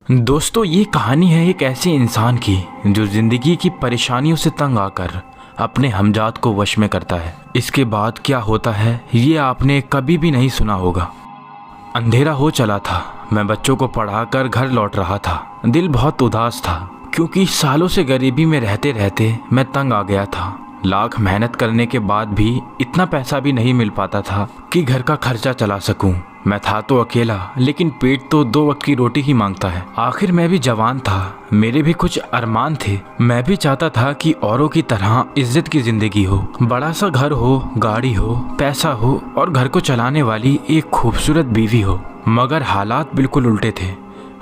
दोस्तों, ये कहानी है एक ऐसे इंसान की जो जिंदगी की परेशानियों से तंग आकर अपने हमजाद को वश में करता है। इसके बाद क्या होता है ये आपने कभी भी नहीं सुना होगा। अंधेरा हो चला था। मैं बच्चों को पढ़ाकर घर लौट रहा था। दिल बहुत उदास था क्योंकि सालों से गरीबी में रहते रहते मैं तंग आ गया था। लाख मेहनत करने के बाद भी इतना पैसा भी नहीं मिल पाता था कि घर का खर्चा चला सकूं। मैं था तो अकेला, लेकिन पेट तो 2 वक्त की रोटी ही मांगता है। आखिर मैं भी जवान था, मेरे भी कुछ अरमान थे। मैं भी चाहता था कि औरों की तरह इज्जत की जिंदगी हो, बड़ा सा घर हो, गाड़ी हो, पैसा हो और घर को चलाने वाली एक खूबसूरत बीवी हो। मगर हालात बिल्कुल उल्टे थे।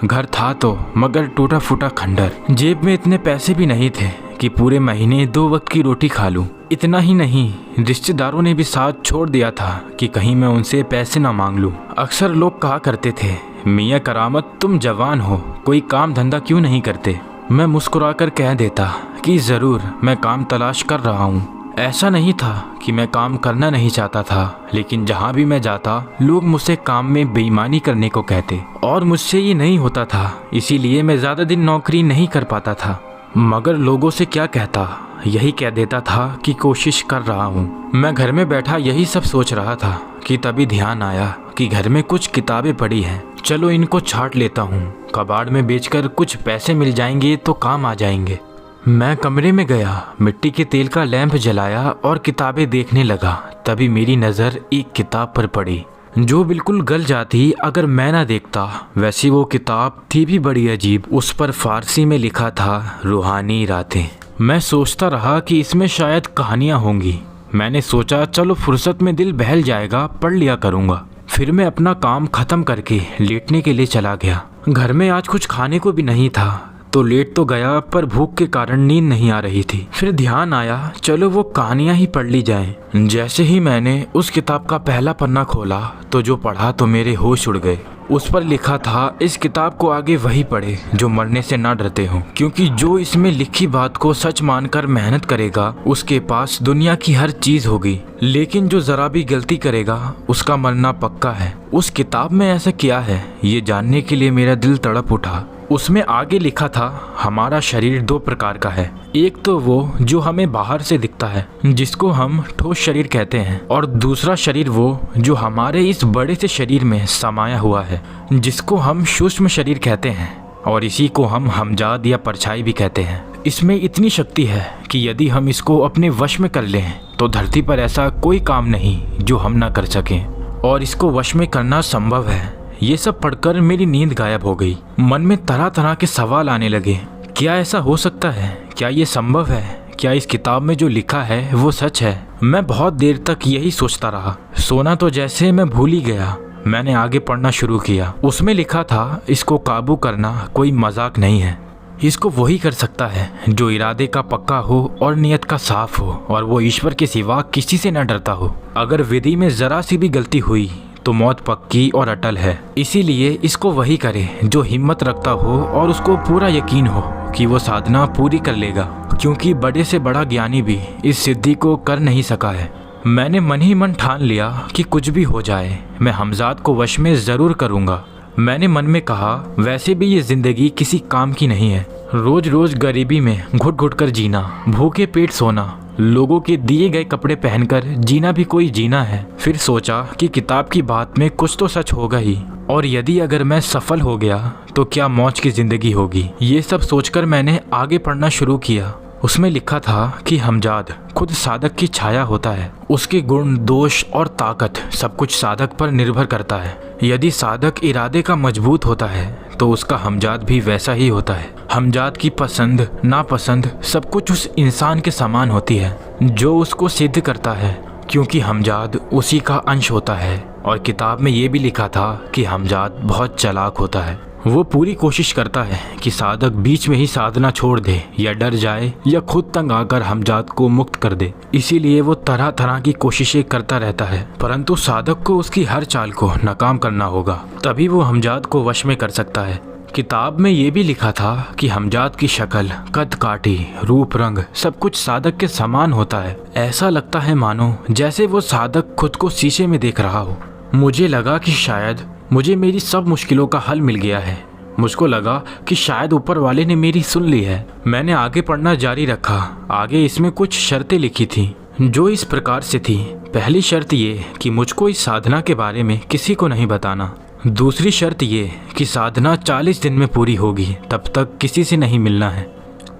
घर था तो मगर टूटा फूटा खंडर। जेब में इतने पैसे भी नहीं थे कि पूरे महीने 2 वक्त की रोटी खा लूं। इतना ही नहीं, रिश्तेदारों ने भी साथ छोड़ दिया था कि कहीं मैं उनसे पैसे ना मांग लूं। अक्सर लोग कहा करते थे, मियाँ करामत तुम जवान हो, कोई काम धंधा क्यों नहीं करते। मैं मुस्कुराकर कह देता कि ज़रूर मैं काम तलाश कर रहा हूँ। ऐसा नहीं था कि मैं काम करना नहीं चाहता था, लेकिन जहाँ भी मैं जाता लोग मुझसे काम में बेईमानी करने को कहते और मुझसे ये नहीं होता था। इसीलिए मैं ज़्यादा दिन नौकरी नहीं कर पाता था। मगर लोगों से क्या कहता, यही कह देता था कि कोशिश कर रहा हूँ। मैं घर में बैठा यही सब सोच रहा था कि तभी ध्यान आया कि घर में कुछ किताबें पड़ी हैं। चलो इनको छांट लेता हूँ, कबाड़ में बेचकर कुछ पैसे मिल जाएंगे तो काम आ जाएंगे। मैं कमरे में गया, मिट्टी के तेल का लैंप जलाया और किताबें देखने लगा। तभी मेरी नज़र एक किताब पर पड़ी जो बिल्कुल गल जाती अगर मैं ना देखता। वैसी वो किताब थी भी बड़ी अजीब। उस पर फारसी में लिखा था, रूहानी रातें। मैं सोचता रहा कि इसमें शायद कहानियाँ होंगी। मैंने सोचा चलो फुर्सत में दिल बहल जाएगा, पढ़ लिया करूँगा। फिर मैं अपना काम ख़त्म करके लेटने के लिए चला गया। घर में आज कुछ खाने को भी नहीं था तो लेट तो गया, पर भूख के कारण नींद नहीं आ रही थी। फिर ध्यान आया चलो वो कहानियाँ ही पढ़ ली जाएं। जैसे ही मैंने उस किताब का पहला पन्ना खोला तो जो पढ़ा तो मेरे होश उड़ गए। उस पर लिखा था, इस किताब को आगे वही पढ़े जो मरने से ना डरते हो, क्योंकि जो इसमें लिखी बात को सच मानकर मेहनत करेगा उसके पास दुनिया की हर चीज होगी, लेकिन जो जरा भी गलती करेगा उसका मरना पक्का है। उस किताब में ऐसा क्या है ये जानने के लिए मेरा दिल तड़प उठा। उसमें आगे लिखा था, हमारा शरीर 2 प्रकार का है। एक तो वो जो हमें बाहर से दिखता है, जिसको हम ठोस शरीर कहते हैं, और दूसरा शरीर वो जो हमारे इस बड़े से शरीर में समाया हुआ है, जिसको हम सूक्ष्म शरीर कहते हैं, और इसी को हम हमजाद या परछाई भी कहते हैं। इसमें इतनी शक्ति है कि यदि हम इसको अपने वश में कर लें तो धरती पर ऐसा कोई काम नहीं जो हम ना कर सकें, और इसको वश में करना संभव है। ये सब पढ़कर मेरी नींद गायब हो गई। मन में तरह तरह के सवाल आने लगे। क्या ऐसा हो सकता है? क्या ये संभव है? क्या इस किताब में जो लिखा है वो सच है? मैं बहुत देर तक यही सोचता रहा। सोना तो जैसे मैं भूल ही गया। मैंने आगे पढ़ना शुरू किया। उसमें लिखा था, इसको काबू करना कोई मजाक नहीं है। इसको वही कर सकता है जो इरादे का पक्का हो और नियत का साफ हो, और वो ईश्वर के सिवा किसी से न डरता हो। अगर विधि में जरा सी भी गलती हुई तो मौत पक्की और अटल है। इसीलिए इसको वही करे जो हिम्मत रखता हो और उसको पूरा यकीन हो कि वो साधना पूरी कर लेगा, क्योंकि बड़े से बड़ा ज्ञानी भी इस सिद्धि को कर नहीं सका है। मैंने मन ही मन ठान लिया कि कुछ भी हो जाए मैं हमजाद को वश में ज़रूर करूँगा। मैंने मन में कहा, वैसे भी ये ज़िंदगी किसी काम की नहीं है। रोज रोज गरीबी में घुट घुट कर जीना, भूखे पेट सोना, लोगों के दिए गए कपड़े पहनकर जीना भी कोई जीना है। फिर सोचा कि किताब की बात में कुछ तो सच होगा ही, और यदि अगर मैं सफल हो गया तो क्या मौज की जिंदगी होगी। ये सब सोचकर मैंने आगे पढ़ना शुरू किया। उसमें लिखा था कि हमजाद खुद साधक की छाया होता है। उसके गुण, दोष और ताकत सब कुछ साधक पर निर्भर करता है। यदि साधक इरादे का मजबूत होता है तो उसका हमजाद भी वैसा ही होता है। हमजाद की पसंद नापसंद सब कुछ उस इंसान के समान होती है जो उसको सिद्ध करता है, क्योंकि हमजाद उसी का अंश होता है। और किताब में ये भी लिखा था कि हमजाद बहुत चालाक होता है। वो पूरी कोशिश करता है कि साधक बीच में ही साधना छोड़ दे, या डर जाए, या खुद तंग आकर हमजाद को मुक्त कर दे। इसीलिए वो तरह तरह की कोशिशें करता रहता है, परंतु साधक को उसकी हर चाल को नाकाम करना होगा, तभी वो हमजाद को वश में कर सकता है। किताब में ये भी लिखा था कि हमजाद की शक्ल, कद काठी, रूप रंग सब कुछ साधक के समान होता है। ऐसा लगता है मानो जैसे वो साधक खुद को शीशे में देख रहा हो। मुझे लगा कि शायद मुझे मेरी सब मुश्किलों का हल मिल गया है। मुझको लगा कि शायद ऊपर वाले ने मेरी सुन ली है। मैंने आगे पढ़ना जारी रखा। आगे इसमें कुछ शर्तें लिखी थी जो इस प्रकार से थी। पहली शर्त ये कि मुझको इस साधना के बारे में किसी को नहीं बताना। दूसरी शर्त ये कि साधना 40 दिन में पूरी होगी, तब तक किसी से नहीं मिलना है।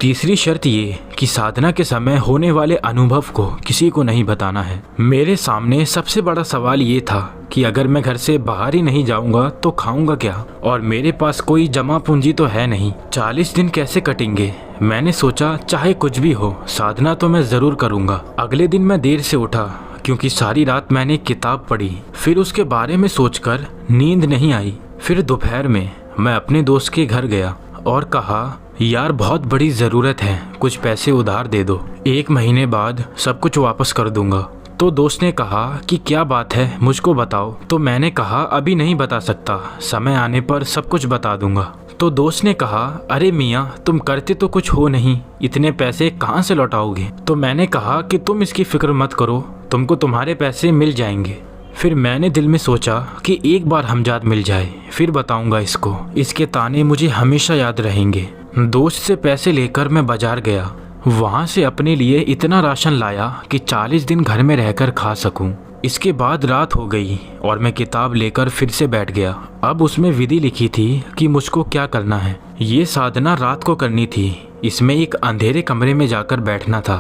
तीसरी शर्त ये कि साधना के समय होने वाले अनुभव को किसी को नहीं बताना है। मेरे सामने सबसे बड़ा सवाल ये था कि अगर मैं घर से बाहर ही नहीं जाऊंगा तो खाऊंगा क्या, और मेरे पास कोई जमा पूंजी तो है नहीं। 40 दिन कैसे कटेंगे? मैंने सोचा चाहे कुछ भी हो, साधना तो मैं ज़रूर करूंगा। अगले दिन मैं देर से उठा क्योंकि सारी रात मैंने किताब पढ़ी। फिर उसके बारे में सोचकर नींद नहीं आई। फिर दोपहर में मैं अपने दोस्त के घर गया और कहा, यार बहुत बड़ी ज़रूरत है, कुछ पैसे उधार दे दो, 1 महीने बाद सब कुछ वापस कर दूंगा। तो दोस्त ने कहा कि क्या बात है, मुझको बताओ। तो मैंने कहा अभी नहीं बता सकता, समय आने पर सब कुछ बता दूंगा। तो दोस्त ने कहा, अरे मियाँ तुम करते तो कुछ हो नहीं, इतने पैसे कहाँ से लौटाओगे? तो मैंने कहा कि तुम इसकी फिक्र मत करो, तुमको तुम्हारे पैसे मिल जाएंगे। फिर मैंने दिल में सोचा कि एक बार हमजाद मिल जाए फिर बताऊंगा इसको, इसके ताने मुझे हमेशा याद रहेंगे। दोस्त से पैसे लेकर मैं बाजार गया। वहाँ से अपने लिए इतना राशन लाया कि 40 दिन घर में रहकर खा सकूं। इसके बाद रात हो गई और मैं किताब लेकर फिर से बैठ गया। अब उसमें विधि लिखी थी कि मुझको क्या करना है। ये साधना रात को करनी थी। इसमें एक अंधेरे कमरे में जाकर बैठना था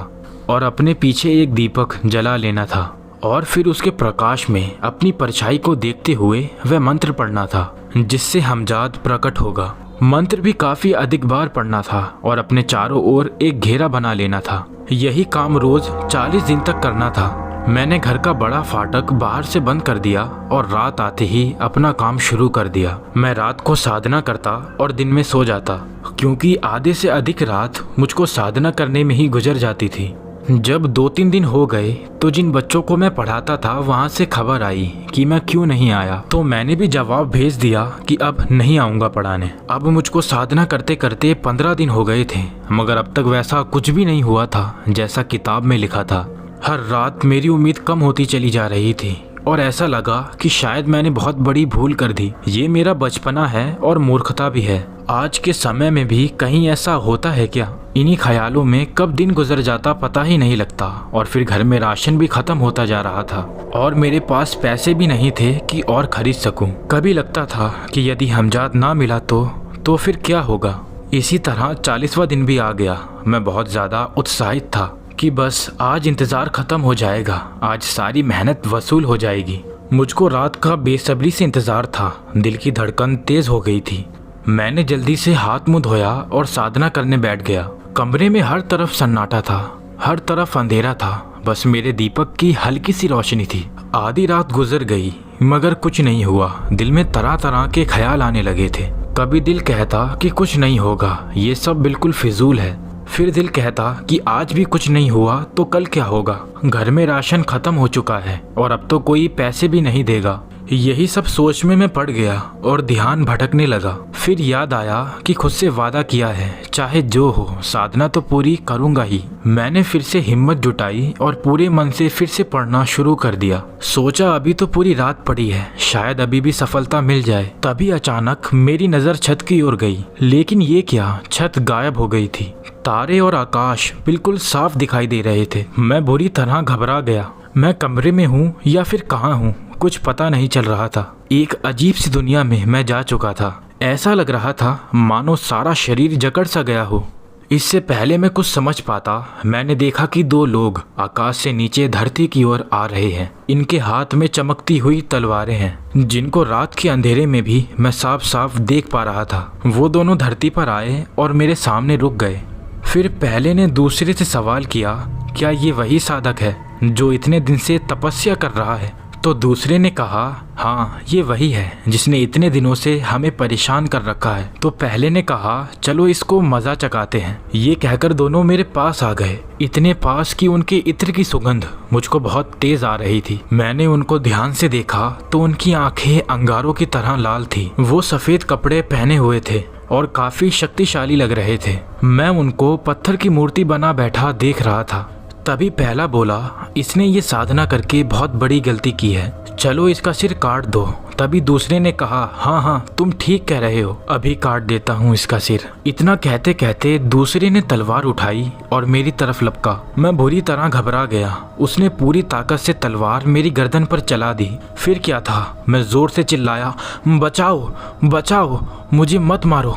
और अपने पीछे एक दीपक जला लेना था और फिर उसके प्रकाश में अपनी परछाई को देखते हुए वह मंत्र पढ़ना था जिससे हमजाद प्रकट होगा। मंत्र भी काफी अधिक बार पढ़ना था और अपने चारों ओर एक घेरा बना लेना था। यही काम रोज 40 दिन तक करना था। मैंने घर का बड़ा फाटक बाहर से बंद कर दिया और रात आते ही अपना काम शुरू कर दिया। मैं रात को साधना करता और दिन में सो जाता, क्योंकि आधे से अधिक रात मुझको साधना करने में ही गुजर जाती थी। जब 2-3 दिन हो गए तो जिन बच्चों को मैं पढ़ाता था वहाँ से खबर आई कि मैं क्यों नहीं आया। तो मैंने भी जवाब भेज दिया कि अब नहीं आऊँगा पढ़ाने। अब मुझको साधना करते करते 15 दिन हो गए थे, मगर अब तक वैसा कुछ भी नहीं हुआ था जैसा किताब में लिखा था। हर रात मेरी उम्मीद कम होती चली जा रही थी और ऐसा लगा कि शायद मैंने बहुत बड़ी भूल कर दी। ये मेरा बचपना है और मूर्खता भी है। आज के समय में भी कहीं ऐसा होता है क्या? इन्हीं ख्यालों में कब दिन गुजर जाता पता ही नहीं लगता। और फिर घर में राशन भी खत्म होता जा रहा था और मेरे पास पैसे भी नहीं थे कि और खरीद सकूं। कभी लगता था कि यदि हमजाद ना मिला तो फिर क्या होगा। इसी तरह 40वां दिन भी आ गया। मैं बहुत ज़्यादा उत्साहित था कि बस आज इंतज़ार ख़त्म हो जाएगा, आज सारी मेहनत वसूल हो जाएगी। मुझको रात का बेसब्री से इंतज़ार था। दिल की धड़कन तेज़ हो गई थी। मैंने जल्दी से हाथ मुंह धोया और साधना करने बैठ गया। कमरे में हर तरफ सन्नाटा था, हर तरफ अंधेरा था, बस मेरे दीपक की हल्की सी रोशनी थी। आधी रात गुजर गई मगर कुछ नहीं हुआ। दिल में तरह तरह के ख्याल आने लगे थे। कभी दिल कहता कि कुछ नहीं होगा, ये सब बिल्कुल फिजूल है। फिर दिल कहता कि आज भी कुछ नहीं हुआ तो कल क्या होगा। घर में राशन खत्म हो चुका है और अब तो कोई पैसे भी नहीं देगा। यही सब सोच में मैं पड़ गया और ध्यान भटकने लगा। फिर याद आया कि खुद से वादा किया है, चाहे जो हो साधना तो पूरी करूंगा ही। मैंने फिर से हिम्मत जुटाई और पूरे मन से फिर से पढ़ना शुरू कर दिया। सोचा अभी तो पूरी रात पड़ी है, शायद अभी भी सफलता मिल जाए। तभी अचानक मेरी नज़र छत की ओर गई, लेकिन ये क्या, छत गायब हो गई थी। तारे और आकाश बिल्कुल साफ दिखाई दे रहे थे। मैं बुरी तरह घबरा गया। मैं कमरे में हूँ या फिर कहाँ हूँ, कुछ पता नहीं चल रहा था। एक अजीब सी दुनिया में मैं जा चुका था। ऐसा लग रहा था मानो सारा शरीर जकड़ सा गया हो। इससे पहले मैं कुछ समझ पाता, मैंने देखा कि 2 लोग आकाश से नीचे धरती की ओर आ रहे हैं। इनके हाथ में चमकती हुई तलवारें हैं, जिनको रात के अंधेरे में भी मैं साफ साफ देख पा रहा था। वो दोनों धरती पर आए और मेरे सामने रुक गए। फिर पहले ने दूसरे से सवाल किया, क्या ये वही साधक है जो इतने दिन से तपस्या कर रहा है? तो दूसरे ने कहा, हाँ ये वही है जिसने इतने दिनों से हमें परेशान कर रखा है। तो पहले ने कहा, चलो इसको मज़ा चखाते हैं। ये कहकर दोनों मेरे पास आ गए, इतने पास कि उनके इत्र की सुगंध मुझको बहुत तेज आ रही थी। मैंने उनको ध्यान से देखा तो उनकी आंखें अंगारों की तरह लाल थी। वो सफ़ेद कपड़े पहने हुए थे और काफ़ी शक्तिशाली लग रहे थे। मैं उनको पत्थर की मूर्ति बना बैठा देख रहा था। तभी पहला बोला, इसने ये साधना करके बहुत बड़ी गलती की है, चलो इसका सिर काट दो तभी दूसरे ने कहा, हाँ हाँ तुम ठीक कह रहे हो, अभी काट देता हूँ इसका सिर। इतना कहते कहते दूसरे ने तलवार उठाई और मेरी तरफ लपका। मैं बुरी तरह घबरा गया। उसने पूरी ताकत से तलवार मेरी गर्दन पर चला दी। फिर क्या था, मैं जोर से चिल्लाया, बचाओ बचाओ, मुझे मत मारो।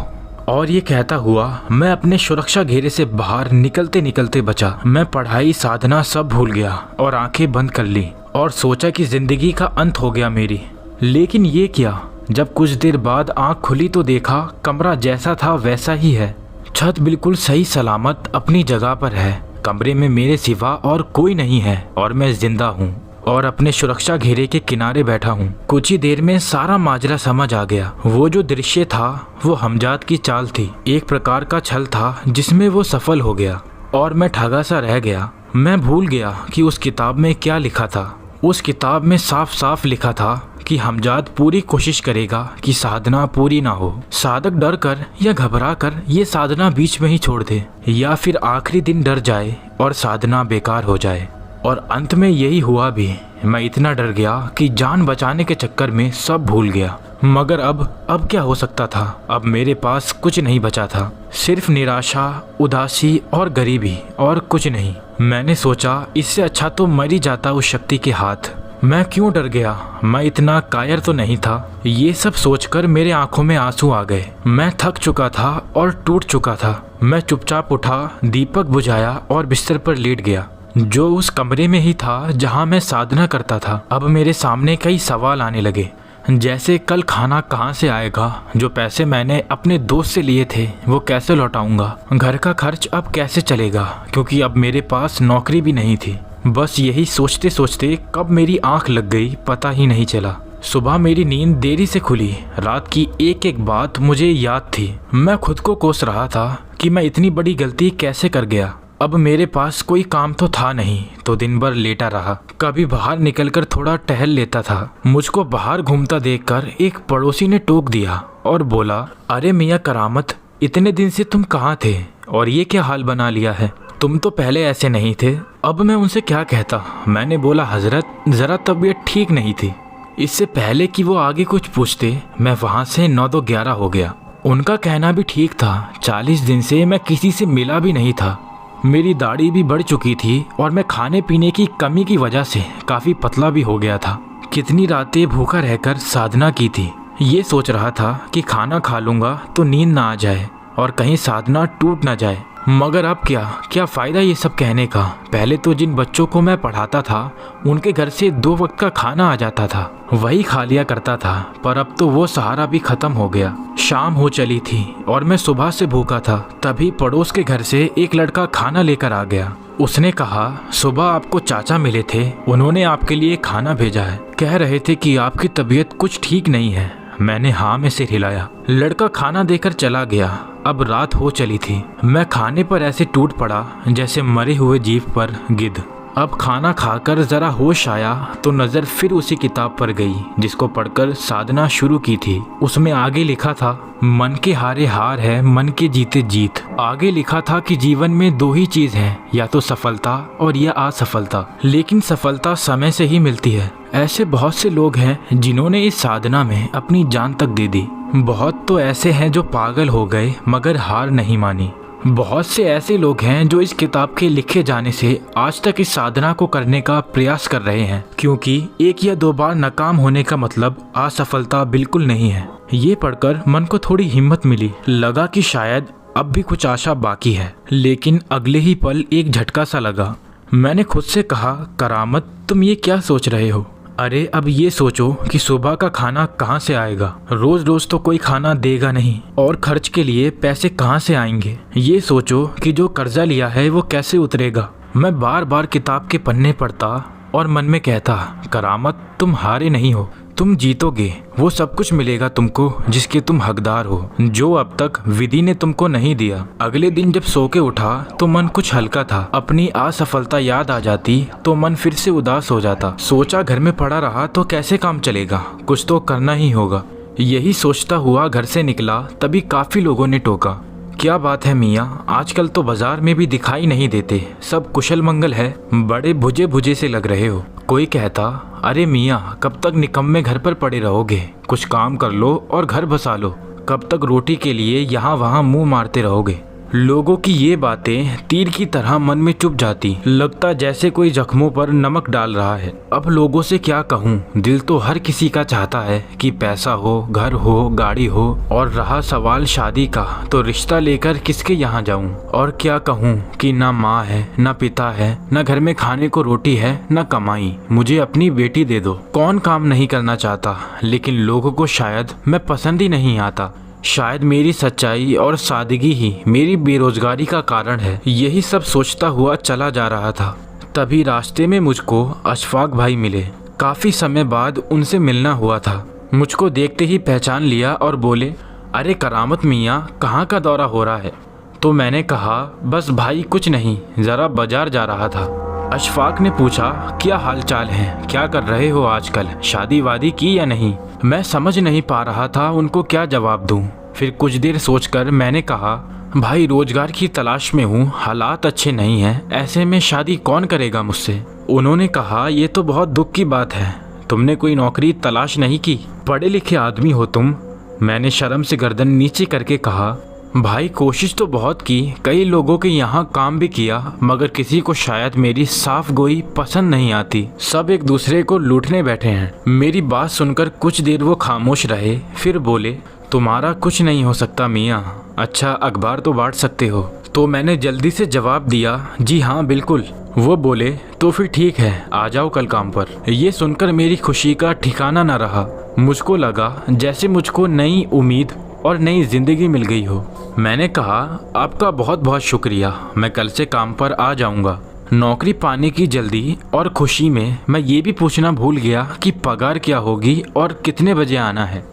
और ये कहता हुआ मैं अपने सुरक्षा घेरे से बाहर निकलते निकलते बचा। मैं पढ़ाई, साधना सब भूल गया और आंखें बंद कर ली और सोचा कि जिंदगी का अंत हो गया मेरी। लेकिन ये क्या, जब कुछ देर बाद आंख खुली तो देखा कमरा जैसा था वैसा ही है। छत बिल्कुल सही सलामत अपनी जगह पर है। कमरे में मेरे सिवा और कोई नहीं है और मैं जिंदा हूँ और अपने सुरक्षा घेरे के किनारे बैठा हूँ। कुछ ही देर में सारा माजरा समझ आ गया। वो जो दृश्य था वो हमजाद की चाल थी, एक प्रकार का छल था जिसमें वो सफल हो गया और मैं ठगा सा रह गया। मैं भूल गया कि उस किताब में क्या लिखा था। उस किताब में साफ साफ लिखा था कि हमजाद पूरी कोशिश करेगा कि साधना पूरी ना हो। साधक डर कर या घबरा कर ये साधना बीच में ही छोड़ दे, या फिर आखिरी दिन डर जाए और साधना बेकार हो जाए। और अंत में यही हुआ भी। मैं इतना डर गया कि जान बचाने के चक्कर में सब भूल गया। मगर अब क्या हो सकता था। अब मेरे पास कुछ नहीं बचा था, सिर्फ निराशा, उदासी और गरीबी, और कुछ नहीं। मैंने सोचा इससे अच्छा तो मर ही जाता उस शक्ति के हाथ। मैं क्यों डर गया, मैं इतना कायर तो नहीं था। ये सब सोचकर मेरे आंखों में आंसू आ गए। मैं थक चुका था और टूट चुका था। मैं चुपचाप उठा, दीपक बुझाया और बिस्तर पर लेट गया, जो उस कमरे में ही था जहां मैं साधना करता था। अब मेरे सामने कई सवाल आने लगे, जैसे कल खाना कहाँ से आएगा, जो पैसे मैंने अपने दोस्त से लिए थे वो कैसे लौटाऊंगा, घर का खर्च अब कैसे चलेगा क्योंकि अब मेरे पास नौकरी भी नहीं थी। बस यही सोचते सोचते कब मेरी आंख लग गई पता ही नहीं चला। सुबह मेरी नींद देरी से खुली। रात की एक एक बात मुझे याद थी। मैं खुद को कोस रहा था कि मैं इतनी बड़ी गलती कैसे कर गया। अब मेरे पास कोई काम तो था नहीं तो दिन भर लेटा रहा। कभी बाहर निकलकर थोड़ा टहल लेता था। मुझको बाहर घूमता देखकर एक पड़ोसी ने टोक दिया और बोला, अरे मियाँ करामत, इतने दिन से तुम कहाँ थे और ये क्या हाल बना लिया है, तुम तो पहले ऐसे नहीं थे। अब मैं उनसे क्या कहता। मैंने बोला, हजरत ज़रा तबीयत ठीक नहीं थी। इससे पहले कि वो आगे कुछ पूछते मैं वहाँ से 9-11 हो गया। उनका कहना भी ठीक था, 40 दिन से मैं किसी से मिला भी नहीं था। मेरी दाढ़ी भी बढ़ चुकी थी और मैं खाने पीने की कमी की वजह से काफ़ी पतला भी हो गया था। कितनी रातें भूखा रहकर साधना की थी। ये सोच रहा था कि खाना खा लूँगा तो नींद ना आ जाए और कहीं साधना टूट ना जाए। मगर अब क्या फ़ायदा ये सब कहने का। पहले तो जिन बच्चों को मैं पढ़ाता था उनके घर से 2 वक्त का खाना आ जाता था, वही खा लिया करता था। पर अब तो वो सहारा भी ख़त्म हो गया। शाम हो चली थी और मैं सुबह से भूखा था। तभी पड़ोस के घर से एक लड़का खाना लेकर आ गया। उसने कहा, सुबह आपको चाचा मिले थे, उन्होंने आपके लिए खाना भेजा है। कह रहे थे कि आपकी तबीयत कुछ ठीक नहीं है। मैंने हाँ में सिर हिलाया। लड़का खाना देकर चला गया। अब रात हो चली थी। मैं खाने पर ऐसे टूट पड़ा जैसे मरे हुए जीव पर गिद्ध। अब खाना खाकर ज़रा होश आया तो नज़र फिर उसी किताब पर गई जिसको पढ़कर साधना शुरू की थी। उसमें आगे लिखा था, मन के हारे हार है, मन के जीते जीत। आगे लिखा था कि जीवन में 2 ही चीज़ हैं, या तो सफलता और या असफलता। लेकिन सफलता समय से ही मिलती है। ऐसे बहुत से लोग हैं जिन्होंने इस साधना में अपनी जान तक दे दी। बहुत तो ऐसे हैं जो पागल हो गए मगर हार नहीं मानी। बहुत से ऐसे लोग हैं जो इस किताब के लिखे जाने से आज तक इस साधना को करने का प्रयास कर रहे हैं, क्योंकि 1 या 2 बार नाकाम होने का मतलब असफलता बिल्कुल नहीं है। ये पढ़कर मन को थोड़ी हिम्मत मिली। लगा कि शायद अब भी कुछ आशा बाकी है। लेकिन अगले ही पल एक झटका सा लगा। मैंने खुद से कहा, करामत तुम ये क्या सोच रहे हो। अरे अब ये सोचो कि सुबह का खाना कहाँ से आएगा। रोज रोज तो कोई खाना देगा नहीं और खर्च के लिए पैसे कहाँ से आएंगे। ये सोचो कि जो कर्जा लिया है वो कैसे उतरेगा। मैं बार बार किताब के पन्ने पढ़ता और मन में कहता, करामत तुम हारे नहीं हो, तुम जीतोगे। वो सब कुछ मिलेगा तुमको जिसके तुम हकदार हो, जो अब तक विधि ने तुमको नहीं दिया। अगले दिन जब सो के उठा तो मन कुछ हल्का था। अपनी असफलता याद आ जाती तो मन फिर से उदास हो जाता। सोचा घर में पड़ा रहा तो कैसे काम चलेगा, कुछ तो करना ही होगा। यही सोचता हुआ घर से निकला, तभी काफी लोगों ने टोका, क्या बात है मियाँ, आजकल तो बाजार में भी दिखाई नहीं देते, सब कुशल मंगल है, बड़े भुजे भुजे से लग रहे हो। कोई कहता, अरे मियाँ कब तक निकम्मे घर पर पड़े रहोगे, कुछ काम कर लो और घर बसा लो, कब तक रोटी के लिए यहाँ वहाँ मुंह मारते रहोगे। लोगों की ये बातें तीर की तरह मन में चुभ जाती, लगता जैसे कोई जख्मों पर नमक डाल रहा है। अब लोगों से क्या कहूँ, दिल तो हर किसी का चाहता है कि पैसा हो, घर हो, गाड़ी हो, और रहा सवाल शादी का तो रिश्ता लेकर किसके यहाँ जाऊँ। और क्या कहूँ कि ना माँ है, ना पिता है, ना घर में खाने को रोटी है, ना कमाई, मुझे अपनी बेटी दे दो। कौन काम नहीं करना चाहता, लेकिन लोगों को शायद मैं पसंद ही नहीं आता। शायद मेरी सच्चाई और सादगी ही मेरी बेरोजगारी का कारण है। यही सब सोचता हुआ चला जा रहा था, तभी रास्ते में मुझको अशफाक भाई मिले। काफ़ी समय बाद उनसे मिलना हुआ था। मुझको देखते ही पहचान लिया और बोले, अरे करामत मियाँ, कहाँ का दौरा हो रहा है। तो मैंने कहा, बस भाई कुछ नहीं, ज़रा बाजार जा रहा था। अशफाक ने पूछा, क्या हाल चाल है, क्या कर रहे हो आजकल, शादी वादी की या नहीं। मैं समझ नहीं पा रहा था उनको क्या जवाब दूं। फिर कुछ देर सोचकर मैंने कहा, भाई रोजगार की तलाश में हूँ, हालात अच्छे नहीं हैं, ऐसे में शादी कौन करेगा मुझसे। उन्होंने कहा, ये तो बहुत दुख की बात है, तुमने कोई नौकरी तलाश नहीं की, पढ़े लिखे आदमी हो तुम। मैंने शर्म से गर्दन नीचे करके कहा, भाई कोशिश तो बहुत की, कई लोगों के यहाँ काम भी किया, मगर किसी को शायद मेरी साफ गोई पसंद नहीं आती, सब एक दूसरे को लूटने बैठे हैं। मेरी बात सुनकर कुछ देर वो खामोश रहे, फिर बोले, तुम्हारा कुछ नहीं हो सकता मियाँ, अच्छा अखबार तो बांट सकते हो। तो मैंने जल्दी से जवाब दिया, जी हाँ बिल्कुल। वो बोले, तो फिर ठीक है, आ जाओ कल काम पर। ये सुनकर मेरी खुशी का ठिकाना न रहा। मुझको लगा जैसे मुझको नई उम्मीद और नई जिंदगी मिल गई हो। मैंने कहा, आपका बहुत बहुत शुक्रिया, मैं कल से काम पर आ जाऊंगा। नौकरी पाने की जल्दी और खुशी में मैं ये भी पूछना भूल गया कि पगार क्या होगी और कितने बजे आना है।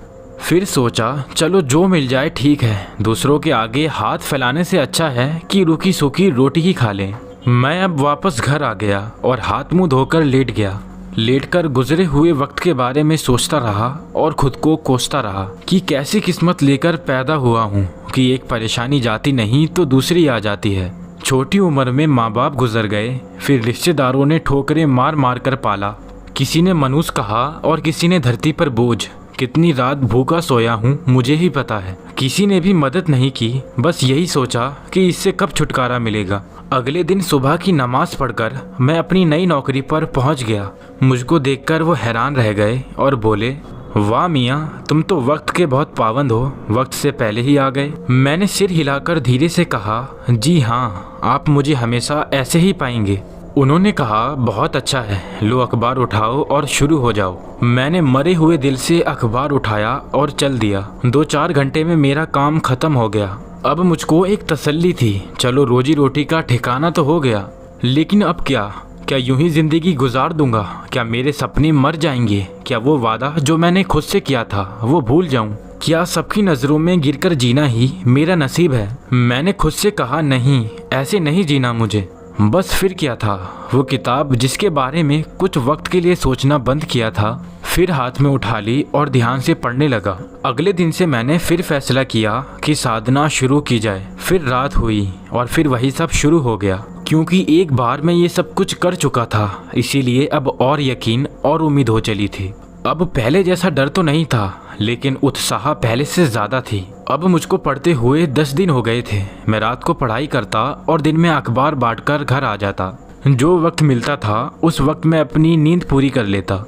फिर सोचा, चलो जो मिल जाए ठीक है, दूसरों के आगे हाथ फैलाने से अच्छा है कि रूखी सूखी रोटी ही खा लें। मैं अब वापस घर आ गया और हाथ मुंह धोकर लेट गया। लेटकर गुजरे हुए वक्त के बारे में सोचता रहा और खुद को कोसता रहा कि कैसी किस्मत लेकर पैदा हुआ हूँ कि एक परेशानी जाती नहीं तो दूसरी आ जाती है। छोटी उम्र में माँ बाप गुजर गए, फिर रिश्तेदारों ने ठोकरें मार मार कर पाला, किसी ने मनुष्य कहा और किसी ने धरती पर बोझ। कितनी रात भूखा सोया हूँ मुझे ही पता है, किसी ने भी मदद नहीं की, बस यही सोचा कि इससे कब छुटकारा मिलेगा। अगले दिन सुबह की नमाज पढ़कर मैं अपनी नई नौकरी पर पहुंच गया। मुझको देखकर वो हैरान रह गए और बोले, वाह मियाँ, तुम तो वक्त के बहुत पाबंद हो, वक्त से पहले ही आ गए। मैंने सिर हिलाकर धीरे से कहा, जी हाँ, आप मुझे हमेशा ऐसे ही पाएंगे। उन्होंने कहा, बहुत अच्छा है, लो अखबार उठाओ और शुरू हो जाओ। मैंने मरे हुए दिल से अखबार उठाया और चल दिया। 2-4 घंटे में मेरा काम खत्म हो गया। अब मुझको एक तसल्ली थी, चलो रोजी रोटी का ठिकाना तो हो गया। लेकिन अब क्या यूं ही जिंदगी गुजार दूंगा? क्या मेरे सपने मर जाएंगे? क्या वो वादा जो मैंने खुद से किया था वो भूल जाऊं? क्या सबकी नज़रों में गिरकर जीना ही मेरा नसीब है? मैंने खुद से कहा, नहीं, ऐसे नहीं जीना मुझे। बस फिर क्या था, वो किताब जिसके बारे में कुछ वक्त के लिए सोचना बंद किया था, फिर हाथ में उठा ली और ध्यान से पढ़ने लगा। अगले दिन से मैंने फिर फैसला किया कि साधना शुरू की जाए। फिर रात हुई और फिर वही सब शुरू हो गया। क्योंकि एक बार मैं ये सब कुछ कर चुका था, इसीलिए अब और यकीन और उम्मीद हो चली थी। अब पहले जैसा डर तो नहीं था, लेकिन उत्साह पहले से ज़्यादा थी। अब मुझको पढ़ते हुए 10 दिन हो गए थे। मैं रात को पढ़ाई करता और दिन में अखबार बांटकर घर आ जाता। जो वक्त मिलता था उस वक्त मैं अपनी नींद पूरी कर लेता।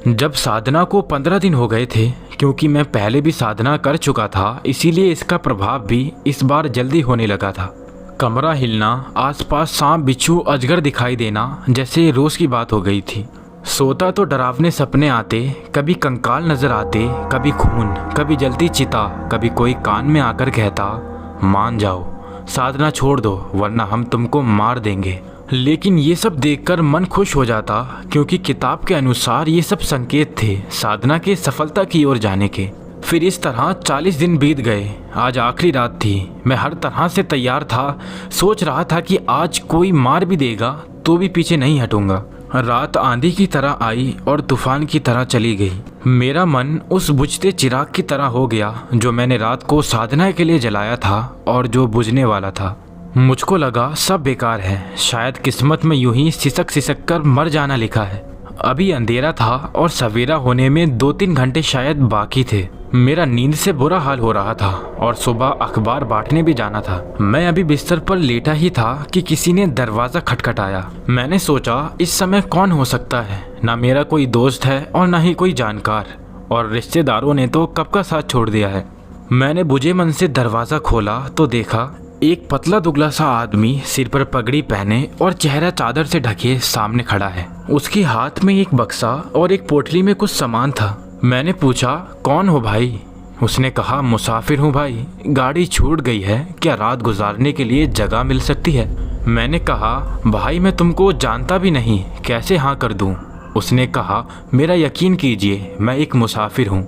जब साधना को 15 दिन हो गए थे, क्योंकि मैं पहले भी साधना कर चुका था, इसीलिए इसका प्रभाव भी इस बार जल्दी होने लगा था। कमरा हिलना, आसपास सांप बिच्छू अजगर दिखाई देना जैसे रोज़ की बात हो गई थी। सोता तो डरावने सपने आते, कभी कंकाल नजर आते, कभी खून, कभी जलती चिता, कभी कोई कान में आकर कहता, मान जाओ, साधना छोड़ दो वरना हम तुमको मार देंगे। लेकिन ये सब देखकर मन खुश हो जाता, क्योंकि किताब के अनुसार ये सब संकेत थे साधना के सफलता की ओर जाने के। फिर इस तरह 40 दिन बीत गए। आज आखिरी रात थी। मैं हर तरह से तैयार था। सोच रहा था कि आज कोई मार भी देगा तो भी पीछे नहीं हटूंगा। रात आंधी की तरह आई और तूफान की तरह चली गई। मेरा मन उस बुझते चिराग की तरह हो गया जो मैंने रात को साधना के लिए जलाया था और जो बुझने वाला था। मुझको लगा सब बेकार है, शायद किस्मत में यूं ही सिसक सिसक कर मर जाना लिखा है। अभी अंधेरा था और सवेरा होने में 2-3 घंटे शायद बाकी थे। मेरा नींद से बुरा हाल हो रहा था और सुबह अखबार बांटने भी जाना था। मैं अभी बिस्तर पर लेटा ही था कि किसी ने दरवाज़ा खटखटाया। मैंने सोचा इस समय कौन हो सकता है, ना मेरा कोई दोस्त है और ना ही कोई जानकार, और रिश्तेदारों ने तो कब का साथ छोड़ दिया है। मैंने बुझे मन से दरवाज़ा खोला तो देखा एक पतला दुबला सा आदमी सिर पर पगड़ी पहने और चेहरा चादर से ढके सामने खड़ा है। उसके हाथ में एक बक्सा और एक पोटली में कुछ सामान था। मैंने पूछा, कौन हो भाई? उसने कहा, मुसाफिर हूँ भाई, गाड़ी छूट गई है, क्या रात गुजारने के लिए जगह मिल सकती है? मैंने कहा, भाई मैं तुमको जानता भी नहीं, कैसे हाँ कर दूँ? उसने कहा, मेरा यकीन कीजिए, मैं एक मुसाफिर हूँ।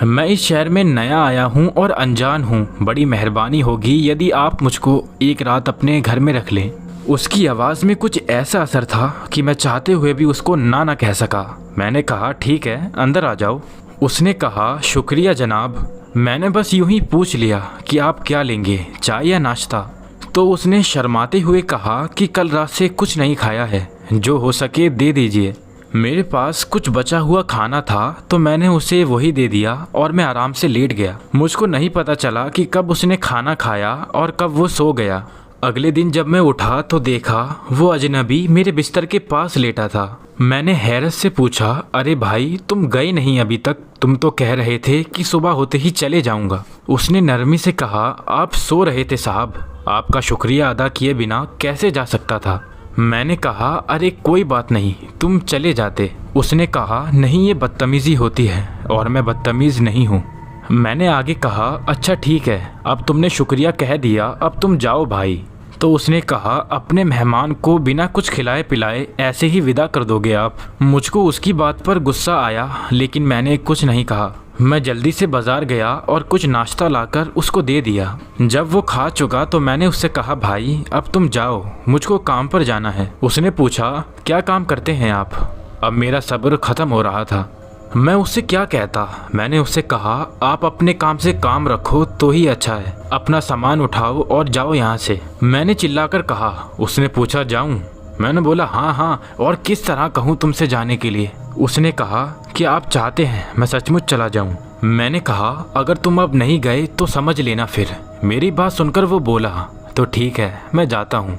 मैं इस शहर में नया आया हूँ और अनजान हूँ। बड़ी मेहरबानी होगी यदि आप मुझको एक रात अपने घर में रख लें। उसकी आवाज़ में कुछ ऐसा असर था कि मैं चाहते हुए भी उसको ना कह सका। मैंने कहा, ठीक है, अंदर आ जाओ। उसने कहा, शुक्रिया जनाब। मैंने बस यूं ही पूछ लिया कि आप क्या लेंगे, चाय या नाश्ता? तो उसने शर्माते हुए कहा कि कल रात से कुछ नहीं खाया है, जो हो सके दे दीजिए। मेरे पास कुछ बचा हुआ खाना था तो मैंने उसे वही दे दिया और मैं आराम से लेट गया। मुझको नहीं पता चला कि कब उसने खाना खाया और कब वो सो गया। अगले दिन जब मैं उठा तो देखा वो अजनबी मेरे बिस्तर के पास लेटा था। मैंने हैरत से पूछा, अरे भाई तुम गए नहीं अभी तक? तुम तो कह रहे थे कि सुबह होते ही चले जाऊंगा। उसने नरमी से कहा, आप सो रहे थे साहब, आपका शुक्रिया अदा किए बिना कैसे जा सकता था? मैंने कहा, अरे कोई बात नहीं, तुम चले जाते। उसने कहा, नहीं ये बदतमीज़ी होती है और मैं बदतमीज़ नहीं हूँ। मैंने आगे कहा, अच्छा ठीक है, अब तुमने शुक्रिया कह दिया, अब तुम जाओ भाई। तो उसने कहा, अपने मेहमान को बिना कुछ खिलाए पिलाए ऐसे ही विदा कर दोगे आप? मुझको उसकी बात पर गुस्सा आया लेकिन मैंने कुछ नहीं कहा। मैं जल्दी से बाजार गया और कुछ नाश्ता लाकर उसको दे दिया। जब वो खा चुका तो मैंने उससे कहा, भाई अब तुम जाओ, मुझको काम पर जाना है। उसने पूछा, क्या काम करते हैं आप? अब मेरा सब्र ख़त्म हो रहा था। मैं उससे क्या कहता? मैंने उससे कहा, आप अपने काम से काम रखो तो ही अच्छा है, अपना सामान उठाओ और जाओ यहाँ से। मैंने चिल्लाकर कहा। उसने पूछा, जाऊँ? मैंने बोला, हाँ हाँ, और किस तरह कहूँ तुमसे जाने के लिए? उसने कहा कि आप चाहते हैं मैं सचमुच चला जाऊं? मैंने कहा, अगर तुम अब नहीं गए तो समझ लेना फिर। मेरी बात सुनकर वो बोला, तो ठीक है मैं जाता हूं।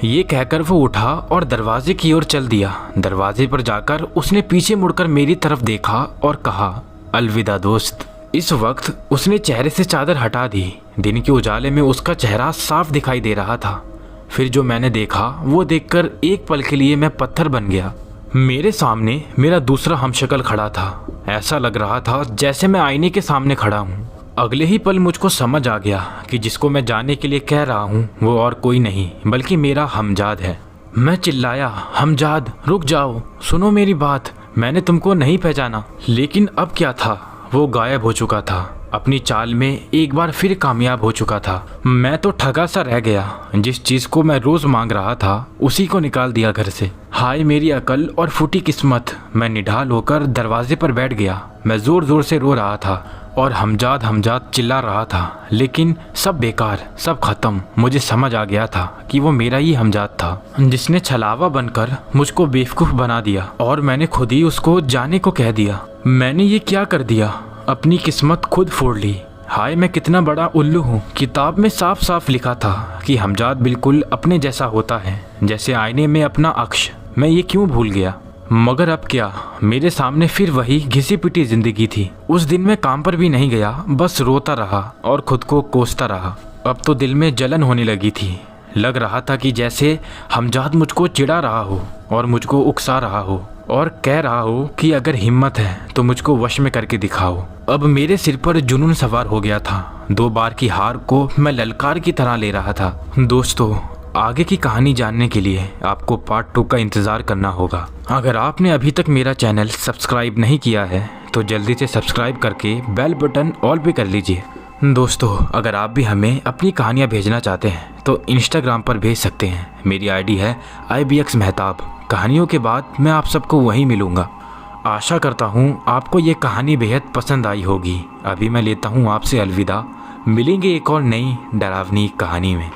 ये कहकर वो उठा और दरवाजे की ओर चल दिया। दरवाजे पर जाकर उसने पीछे मुड़कर मेरी तरफ देखा और कहा, अलविदा दोस्त। इस वक्त उसने चेहरे से चादर हटा दी। दिन के उजाले में उसका चेहरा साफ दिखाई दे रहा था। फिर जो मैंने देखा वो देखकर एक पल के लिए मैं पत्थर बन गया। मेरे सामने मेरा दूसरा हमशक्ल खड़ा था। ऐसा लग रहा था जैसे मैं आईने के सामने खड़ा हूँ। अगले ही पल मुझको समझ आ गया कि जिसको मैं जाने के लिए कह रहा हूँ वो और कोई नहीं बल्कि मेरा हमजाद है। मैं चिल्लाया, हमजाद रुक जाओ, सुनो मेरी बात, मैंने तुमको नहीं पहचाना। लेकिन अब क्या था, वो गायब हो चुका था। अपनी चाल में एक बार फिर कामयाब हो चुका था। मैं तो ठगा सा रह गया। जिस चीज़ को मैं रोज़ मांग रहा था उसी को निकाल दिया घर से। हाय मेरी अकल और फूटी किस्मत। मैं निढाल होकर दरवाजे पर बैठ गया। मैं ज़ोर ज़ोर से रो रहा था और हमजाद हमजाद चिल्ला रहा था, लेकिन सब बेकार, सब खत्म। मुझे समझ आ गया था कि वो मेरा ही हमजाद था जिसने छलावा बनकर मुझको बेवकूफ़ बना दिया और मैंने खुद ही उसको जाने को कह दिया। मैंने ये क्या कर दिया, अपनी किस्मत खुद फोड़ ली। हाय मैं कितना बड़ा उल्लू हूँ। किताब में साफ साफ लिखा था कि हमजाद बिल्कुल अपने जैसा होता है जैसे आईने में अपना अक्ष। मैं ये क्यों भूल गया? मगर अब क्या, मेरे सामने फिर वही घिसी पिटी जिंदगी थी। उस दिन मैं काम पर भी नहीं गया, बस रोता रहा और खुद को कोसता रहा। अब तो दिल में जलन होने लगी थी। लग रहा था कि जैसे हमजाद मुझको चिढ़ा रहा हो और मुझको उकसा रहा हो और कह रहा हो कि अगर हिम्मत है तो मुझको वश में करके दिखाओ। अब मेरे सिर पर जुनून सवार हो गया था। 2 बार की हार को मैं ललकार की तरह ले रहा था। दोस्तों, आगे की कहानी जानने के लिए आपको पार्ट 2 का इंतज़ार करना होगा। अगर आपने अभी तक मेरा चैनल सब्सक्राइब नहीं किया है तो जल्दी से सब्सक्राइब करके बेल बटन ऑल पे कर लीजिए। दोस्तों, अगर आप भी हमें अपनी कहानियाँ भेजना चाहते हैं तो इंस्टाग्राम पर भेज सकते हैं। मेरी आईडी है IBX मेहताब। कहानियों के बाद मैं आप सबको वहीं मिलूँगा। आशा करता हूँ आपको ये कहानी बेहद पसंद आई होगी। अभी मैं लेता हूँ आपसे अलविदा। मिलेंगे एक और नई डरावनी कहानी में।